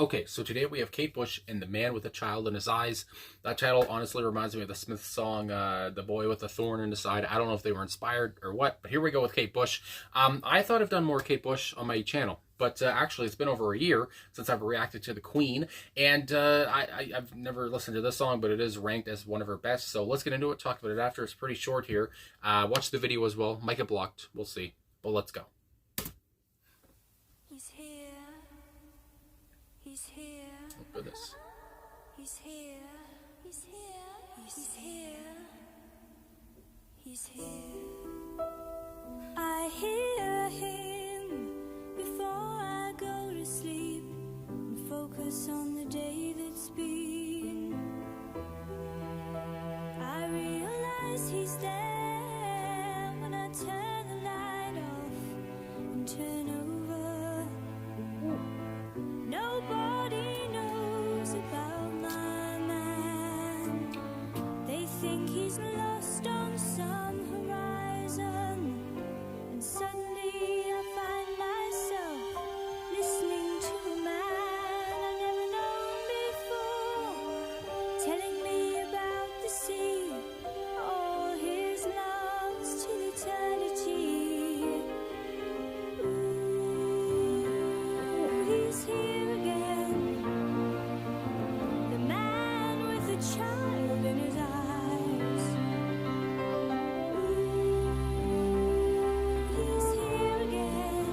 Okay, so today we have Kate Bush and The Man with a Child in His Eyes. That title honestly reminds me of the Smiths song, The Boy with a Thorn in His Side. I don't know if they were inspired or what, but here we go with Kate Bush. I thought I've done more Kate Bush on my channel, but actually it's been over a year since I've reacted to the Queen, and I've never listened to this song, but it is ranked as one of her best, so let's get into it, talk about it after. It's pretty short here. Watch the video as well. Might get blocked, we'll see, but let's go. He's here. He's here. Oh, goodness. He's here. He's here. He's here. He's here. I hear him before I go to sleep and focus on the day that's been. I realize he's there when I turn the light off and turn over. Nobody knows about my man. They think he's lost on some horizon, and suddenly I find myself listening to a man I've never known before, telling me about the sea, all his loves till eternity. Ooh, he's here again, the man with a child in his eyes. Ooh, he's here again,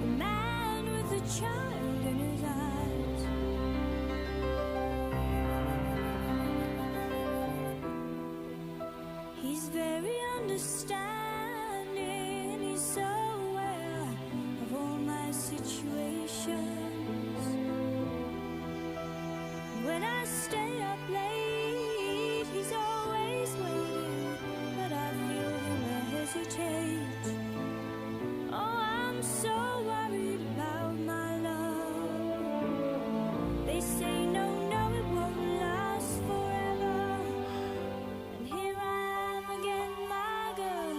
the man with a child in his eyes. He's very understanding, he's so aware of all my situations. When I stay up late, he's always waiting, but I feel him hesitate. Oh, I'm so worried about my love. They say no, no, it won't last forever. And here I am again, my girl,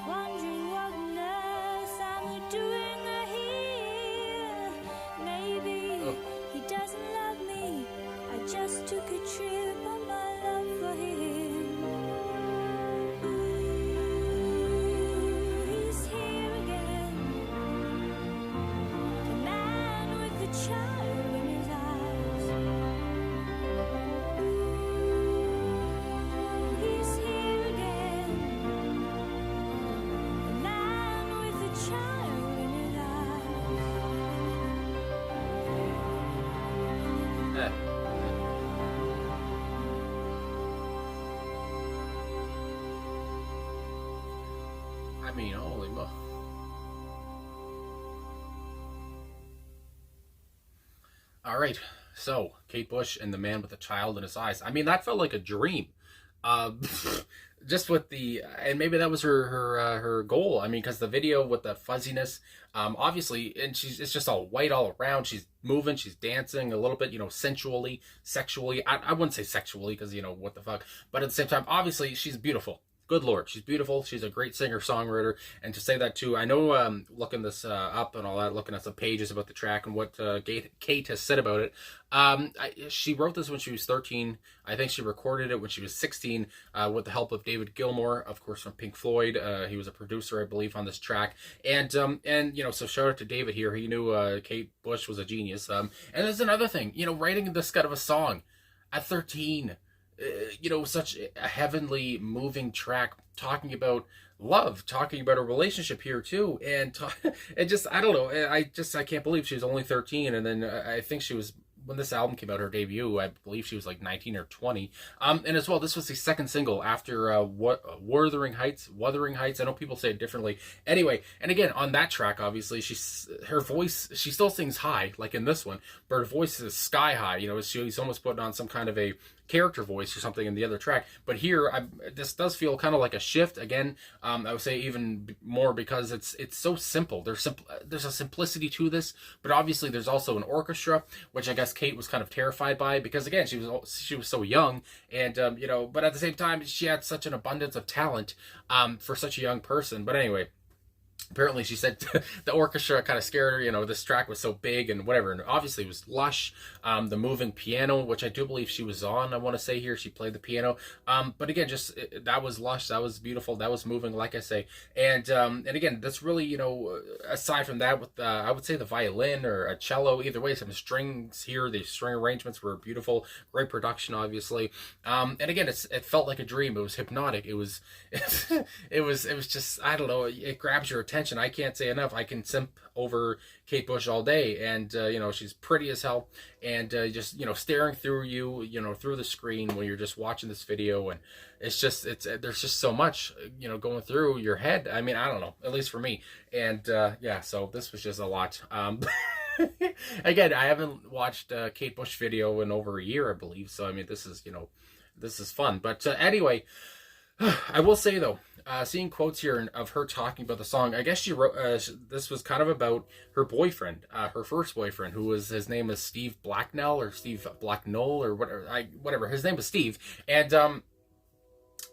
wondering what on earth I'm doing here. Maybe he doesn't love me. I just took a trip on my love for him. Ooh, he's here again, the man with the child in his eyes. Ooh, he's here again, the man with the child in his eyes. Eh. I mean, holy mo. All right, so Kate Bush and The Man with a Child in His Eyes. I mean, that felt like a dream. Uh, just with the, and maybe that was her goal. I mean, because the video with the fuzziness, obviously, and it's just all white all around. She's moving, she's dancing a little bit, sensually, sexually. I wouldn't say sexually because what the fuck. But at the same time, obviously, she's beautiful. Good Lord, she's beautiful. She's a great singer-songwriter. And to say that, too, I know looking this up and all that, looking at some pages about the track and what Kate has said about it, she wrote this when she was 13. I think she recorded it when she was 16 with the help of David Gilmour, of course, from Pink Floyd. He was a producer, I believe, on this track. And so shout out to David here. He knew Kate Bush was a genius. And there's another thing, writing this kind of a song at 13, such a heavenly moving track talking about love, talking about a relationship here too, and just I don't know, I can't believe she was only 13, and then I think she was, when this album came out, her debut, I believe she was like 19 or 20. And as well, this was the second single after Wuthering Heights. I know people say it differently. Anyway, and again, on that track, obviously, her voice, she still sings high, like in this one, but her voice is sky high. She's almost putting on some kind of a character voice or something in the other track. But here, this does feel kind of like a shift. Again, I would say even more because it's so simple. There's a simplicity to this, but obviously there's also an orchestra, which I guess Kate was kind of terrified by because again she was so young, and but at the same time she had such an abundance of talent for such a young person. But anyway. apparently she said the orchestra kind of scared her. This track was so big and whatever, and obviously it was lush. The moving piano, which I do believe she was on, I want to say here she played the piano. But again, just that was lush, that was beautiful, that was moving, like I say. And again, that's really, aside from that, with I would say the violin or a cello, either way, some strings here. The string arrangements were beautiful, great production, obviously. And again, it felt like a dream. It was hypnotic. It was it was just, I don't know, it grabs your attention. I can't say enough. I can simp over Kate Bush all day, and she's pretty as hell, and just staring through you, through the screen when you're just watching this video, and it's there's just so much going through your head. I mean, I don't know, at least for me, and yeah, so this was just a lot. Again, I haven't watched a Kate Bush video in over a year, I believe. So I mean, this is fun. But anyway, I will say though, seeing quotes here of her talking about the song, I guess she wrote this was kind of about her boyfriend, her first boyfriend, his name is Steve Blacknell or Steve Blacknell or whatever. His name was Steve, and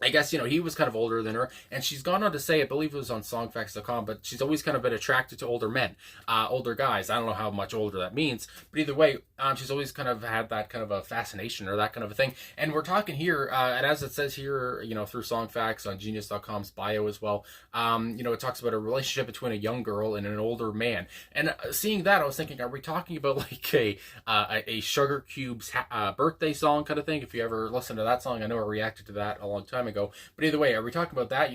I guess, he was kind of older than her, and she's gone on to say, I believe it was on songfacts.com, but she's always kind of been attracted to older men, older guys. I don't know how much older that means, but either way, she's always kind of had that kind of a fascination or that kind of a thing. And we're talking here, and as it says here, through songfacts on genius.com's bio as well, it talks about a relationship between a young girl and an older man. And seeing that, I was thinking, are we talking about like a Sugar Cube's birthday song kind of thing? If you ever listen to that song, I know I reacted to that a long time ago. But either way, are we talking about that,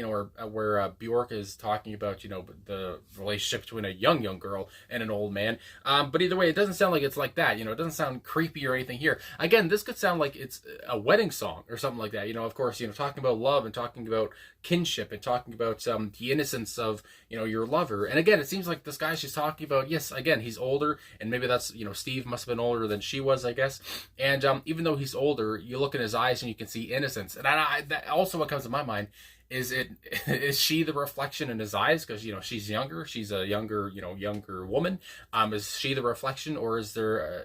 where Bjork is talking about, the relationship between a young girl and an old man? But either way, it doesn't sound like it's like that. It doesn't sound creepy or anything here. Again, this could sound like it's a wedding song or something like that. Of course, talking about love and talking about kinship and talking about the innocence of, your lover. And again, it seems like this guy she's talking about, yes, again, he's older, and maybe that's, Steve must have been older than she was, I guess. And even though he's older, you look in his eyes and you can see innocence. And that also what comes to my mind is she the reflection in his eyes? Because she's younger, she's a younger woman. Is she the reflection, or is there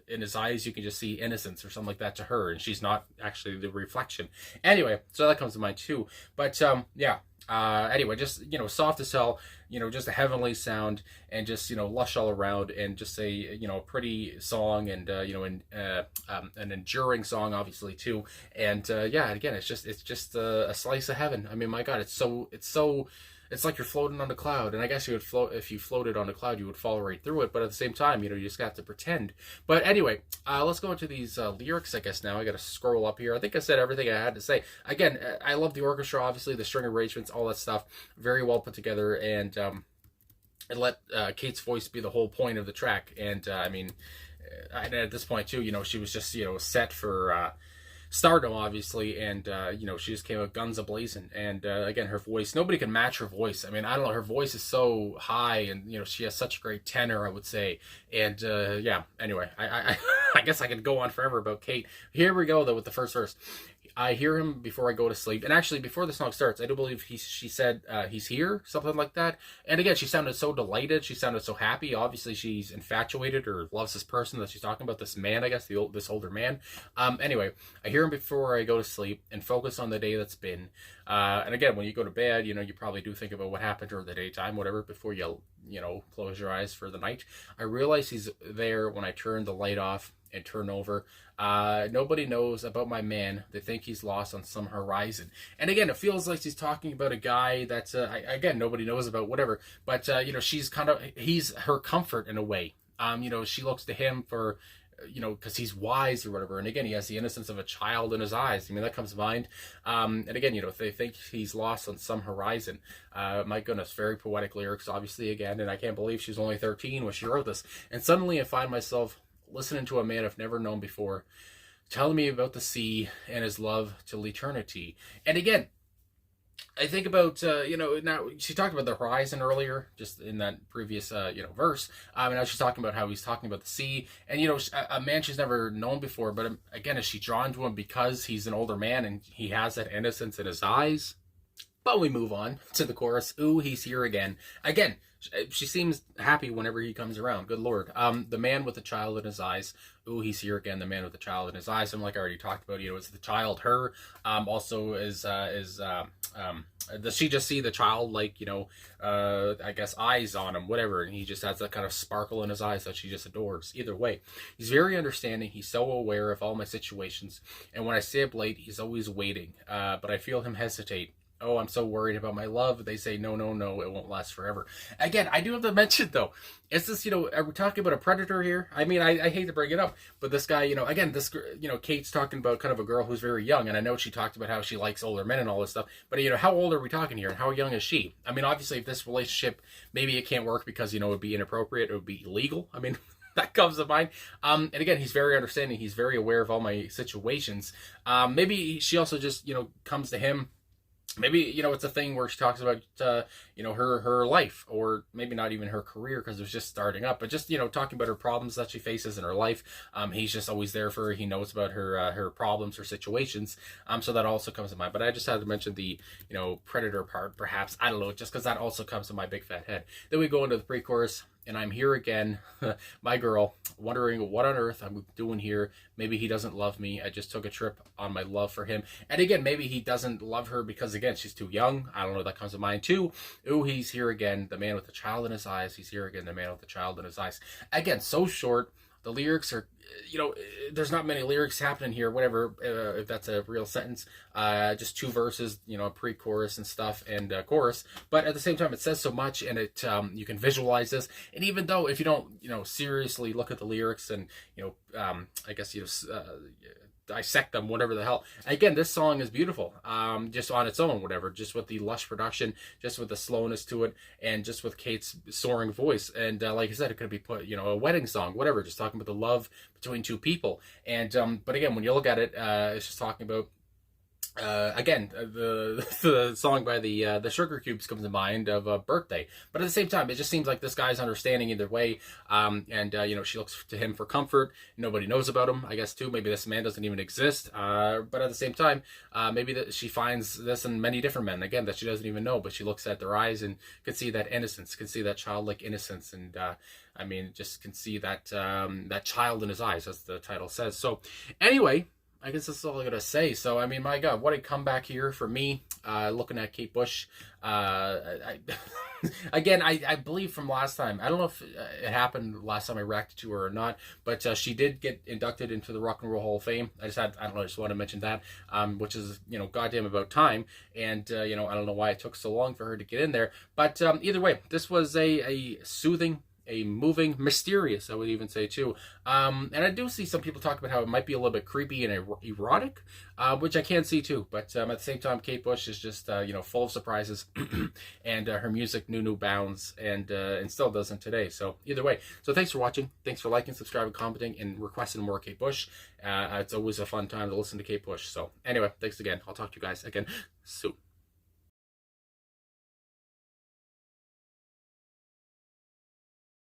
in his eyes you can just see innocence or something like that to her, and she's not actually the reflection? Anyway, so that comes to mind too. But yeah. Anyway, just soft as hell, just a heavenly sound, and just lush all around, and just a pretty song, and an enduring song, obviously too. And yeah, again, it's just a slice of heaven. I mean, my God, it's like you're floating on a cloud, and I guess you would float if you floated on a cloud, you would fall right through it. But at the same time, you just have to pretend. But anyway, let's go into these lyrics. I guess now I got to scroll up here. I think I said everything I had to say. Again, I love the orchestra, obviously the string arrangements, all that stuff, very well put together, and let Kate's voice be the whole point of the track. And I mean, at this point too, she was just set for stardom, obviously, and she just came out guns a-blazing. And again, her voice, nobody can match her voice. I mean, I don't know, her voice is so high, and she has such a great tenor, I would say. And yeah, anyway, I guess I could go on forever about Kate. Here we go though with the first verse. I hear him before I go to sleep. And actually, before the song starts, I do believe she said he's here, something like that. And again, she sounded so delighted. She sounded so happy. Obviously, she's infatuated or loves this person that she's talking about, this man, I guess, this older man. Anyway, I hear him before I go to sleep and focus on the day that's been. And again, when you go to bed, you probably do think about what happened during the daytime, whatever, before you close your eyes for the night. I realize he's there when I turn the light off and turn over. Nobody knows about my man. They think he's lost on some horizon. And again, it feels like she's talking about a guy that's again, nobody knows about, whatever. But he's her comfort in a way. She looks to him for because he's wise or whatever. And again, he has the innocence of a child in his eyes. I mean, that comes to mind. And again, if they think he's lost on some horizon. My goodness, very poetic lyrics, obviously, again. And I can't believe she's only 13 when she wrote this. And suddenly I find myself listening to a man I've never known before, telling me about the sea and his love till eternity. And again, I think about, now she talked about the horizon earlier, just in that previous, verse. And now she's talking about how he's talking about the sea, and, a man she's never known before. But again, is she drawn to him because he's an older man and he has that innocence in his eyes? But we move on to the chorus. Ooh, he's here again. Again, she seems happy whenever he comes around. Good Lord. The man with the child in his eyes. Ooh, he's here again. The man with the child in his eyes. And like I already talked about, it's the child, her. Also does she just see the child, like, I guess eyes on him, whatever, and he just has that kind of sparkle in his eyes that she just adores. Either way, he's very understanding. He's so aware of all my situations, and when I stay up late, he's always waiting. But I feel him hesitate. Oh, I'm so worried about my love. They say, no, no, no, it won't last forever. Again, I do have to mention, though, is this, are we talking about a predator here? I mean, I hate to bring it up, but this guy, again, Kate's talking about kind of a girl who's very young, and I know she talked about how she likes older men and all this stuff, but, how old are we talking here, and how young is she? I mean, obviously, if this relationship, maybe it can't work because, it would be inappropriate, it would be illegal. I mean, that comes to mind. And again, he's very understanding. He's very aware of all my situations. Maybe she also just, comes to him. Maybe, it's a thing where she talks about, her life, or maybe not even her career because it was just starting up, but just, talking about her problems that she faces in her life. He's just always there for her. He knows about her problems, her situations. So that also comes to mind. But I just had to mention the, predator part, perhaps. I don't know, just because that also comes to my big fat head. Then we go into the pre-chorus. And I'm here again, my girl, wondering what on earth I'm doing here. Maybe he doesn't love me. I just took a trip on my love for him. And again, maybe he doesn't love her because, again, she's too young. I don't know, that comes to mind too. Ooh, he's here again, the man with the child in his eyes. He's here again, the man with the child in his eyes. Again, so short. The lyrics are, there's not many lyrics happening here, whatever, if that's a real sentence. Just two verses, pre-chorus and stuff, and chorus. But at the same time, it says so much, and it you can visualize this. And even though if you don't, seriously look at the lyrics and, I guess, dissect them, whatever the hell. Again, this song is beautiful, just on its own, whatever, just with the lush production, just with the slowness to it, and just with Kate's soaring voice. And like I said, it could be put, a wedding song, whatever, just talking about the love between two people. And but again, when you look at it, it's just talking about the song by the Sugar Cubes comes to mind of Birthday. But at the same time, it just seems like this guy's understanding either way. She looks to him for comfort. Nobody knows about him, I guess, too. Maybe this man doesn't even exist. But at the same time, maybe that she finds this in many different men, again, that she doesn't even know. But she looks at their eyes and can see that innocence, can see that childlike innocence. And just can see that that child in his eyes, as the title says. So anyway, I guess that's all I gotta say. So, I mean, my God, what a comeback here for me, looking at Kate Bush. Again, I believe from last time, I don't know if it happened last time I reacted to her or not, but she did get inducted into the Rock and Roll Hall of Fame. I just want to mention that, which is, goddamn about time. And, I don't know why it took so long for her to get in there. But either way, this was a soothing, a moving, mysterious, I would even say too. And I do see some people talk about how it might be a little bit creepy and erotic, which I can see too. But at the same time, Kate Bush is just full of surprises, and her music knew new bounds, and still doesn't today. So either way, so thanks for watching. Thanks for liking, subscribing, commenting, and requesting more Kate Bush. It's always a fun time to listen to Kate Bush. So anyway, thanks again. I'll talk to you guys again soon.